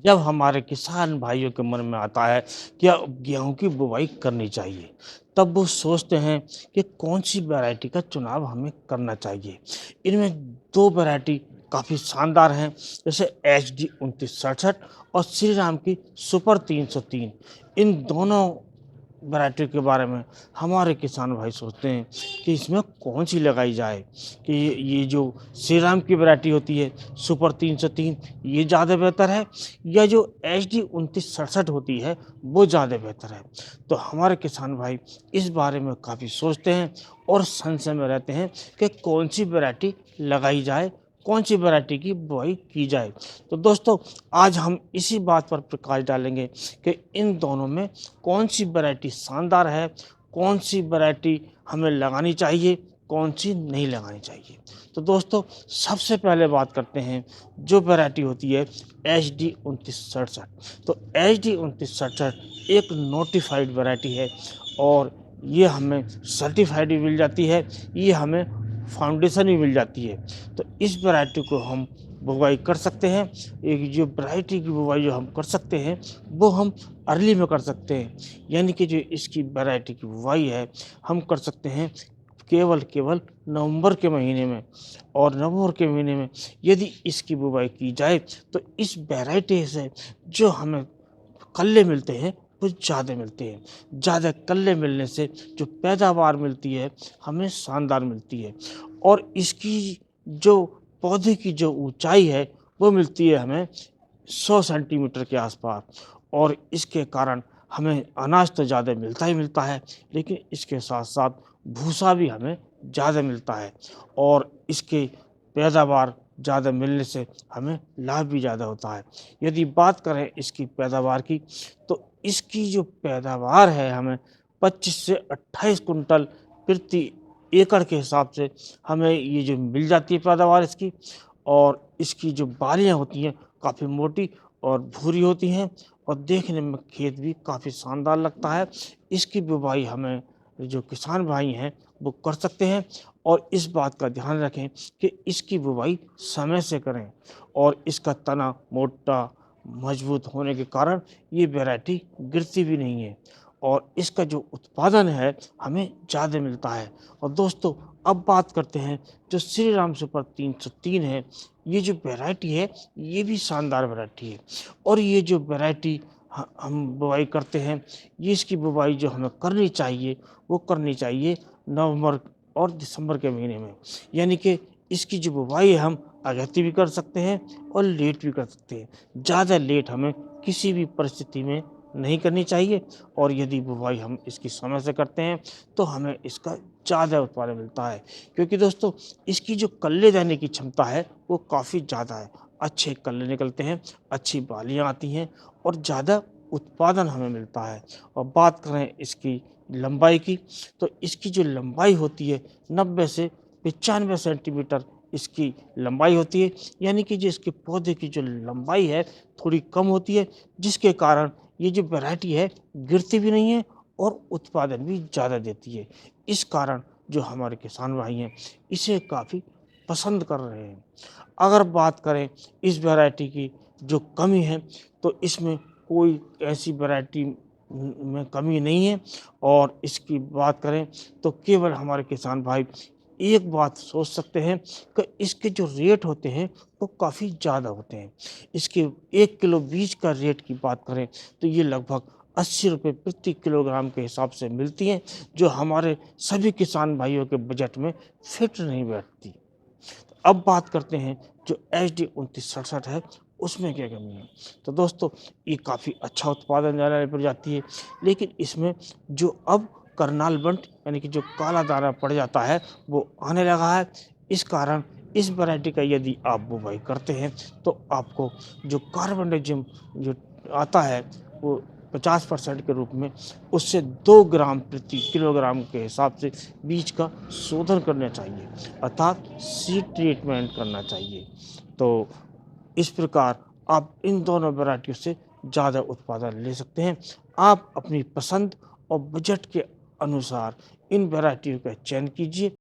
जब हमारे किसान भाइयों के मन में आता है कि अब गेहूँ की बुवाई करनी चाहिए, तब वो सोचते हैं कि कौन-सी वैरायटी का चुनाव हमें करना चाहिए। इनमें 2 वैरायटी काफ़ी शानदार हैं, जैसे एचडी 2967 और श्री राम की सुपर 303। इन दोनों वैरायटी के बारे में हमारे किसान भाई सोचते हैं कि इसमें कौन-सी लगाई जाए, कि ये जो श्री राम की वैरायटी होती है सुपर 303 ये ज़्यादा बेहतर है या जो एचडी 2967 होती है वो ज़्यादा बेहतर है। तो हमारे किसान भाई इस बारे में काफ़ी सोचते हैं और संशय में रहते हैं कि कौन-सी वैरायटी लगाई जाए, कौन-सी वैरायटी की बुआई की जाए। तो दोस्तों आज हम इसी बात पर प्रकाश डालेंगे कि इन दोनों में कौन-सी वैरायटी शानदार है, कौन-सी वैरायटी हमें लगानी चाहिए, कौन-सी नहीं लगानी चाहिए। तो दोस्तों सबसे पहले बात करते हैं जो वैरायटी होती है एचडी 2967। तो एचडी 2967 एक नोटिफाइड वैरायटी है और ये हमें सर्टिफाइड भी मिल जाती है, ये हमें फाउंडेशन भी मिल जाती है। तो इस वैरायटी को हम बुवाई कर सकते हैं। एक जो वैरायटी की बुवाई जो हम कर सकते हैं, वो हम अर्ली में कर सकते हैं। यानी कि जो इसकी वैरायटी की बुवाई है, हम कर सकते हैं केवल नवंबर के महीने में। और नवंबर के महीने में यदि इसकी बुवाई की जाए, तो इस वैरायटी से जो हमें कल्ले मिलते हैं, वो ज़्यादा मिलते हैं। ज़्यादा कल्ले मिलने से जो पैदावार मिलती है, हमें शानदार मिलती है और इसकी जो पौधे की जो ऊँचाई है, वो मिलती है हमें 100 सेंटीमीटर के आसपास और इसके कारण हमें अनाज तो ज़्यादा मिलता ही मिलता है, लेकिन इसके साथ-साथ भूसा भी हमें ज़्यादा मिलता है और इसकी पैदावार ज़्यादा मिलने से हमें लाभ भी ज़्यादा होता है। यदि बात करें इसकी पैदावार की, तो इसकी जो पैदावार है हमें 25 से 28 कुंटल प्रति एकड़ के हिसाब से हमें ये जो मिल जाती है पैदावार इसकी। और इसकी जो बालियाँ होती हैं काफ़ी मोटी और भूरी होती हैं और देखने में खेत भी काफ़ी शानदार लगता है। इसकी बुवाई हमें जो किसान भाई हैं वो कर सकते हैं और इस बात का ध्यान रखें कि इसकी बुवाई समय से करें और इसका तना मोटा मजबूत होने के कारण ये वैरायटी गिरती भी नहीं है और इसका जो उत्पादन है हमें ज़्यादा मिलता है। और दोस्तों अब बात करते हैं जो श्री राम सुपर 303 है, ये जो वैरायटी है ये भी शानदार वैरायटी है और ये जो वैरायटी हम बुवाई करते हैं, ये इसकी बुवाई जो हमें करनी चाहिए वो करनी चाहिए नवंबर और दिसंबर के महीने में। यानी कि इसकी जो बुवाई है हम अगैती भी कर सकते हैं और लेट भी कर सकते हैं। ज़्यादा लेट हमें किसी भी परिस्थिति में नहीं करनी चाहिए और यदि बुवाई हम इसकी समय से करते हैं तो हमें इसका ज़्यादा उत्पादन मिलता है, क्योंकि दोस्तों इसकी जो कल्ले देने की क्षमता है वो काफ़ी ज़्यादा है। अच्छे कल्ले निकलते हैं, अच्छी बालियाँ आती हैं और ज़्यादा उत्पादन हमें मिलता है। और बात करें इसकी लंबाई की, तो इसकी जो लंबाई होती है 90 से 95 सेंटीमीटर इसकी लंबाई होती है। यानी कि जो इसके पौधे की जो लंबाई है थोड़ी कम होती है, जिसके कारण ये जो वैरायटी है गिरती भी नहीं है और उत्पादन भी ज़्यादा देती है। इस कारण जो हमारे किसान भाई हैं इसे काफ़ी पसंद कर रहे हैं। अगर बात करें इस वैरायटी की जो कमी है, तो इसमें कोई ऐसी वैरायटी में कमी नहीं है और इसकी बात करें तो केवल हमारे किसान भाई एक बात सोच सकते हैं कि इसके जो रेट होते हैं वो काफ़ी ज़्यादा होते हैं। इसके 1 किलो बीज का रेट की बात करें तो ये लगभग 80 रुपए प्रति किलोग्राम के हिसाब से मिलती हैं, जो हमारे सभी किसान भाइयों के बजट में फिट नहीं बैठती। अब बात करते हैं जो एचडी 2967 है, उसमें क्या कमी है? तो दोस्तों ये काफ़ी अच्छा उत्पादन देने वाली प्रजाति है, लेकिन इसमें जो अब करनाल बंट यानी कि जो काला दाना पड़ जाता है, वो आने लगा है। इस कारण इस वैरायटी का यदि आप बुवाई करते हैं, तो आपको जो कार्बोनिज़म जो आता है, वो 50% के रूप में उससे 2 ग्राम प्रति किलोग्राम के हिसाब से बीज का शोधन करना चाहिए, अर्थात सीड ट्रीटमेंट करना चाहिए। तो इस प्रकार आप इन दोनों वैरायटियों से ज़्यादा उत्पादन ले सकते हैं। आप अपनी पसंद और बजट के अनुसार इन वैरायटियों का चयन कीजिए।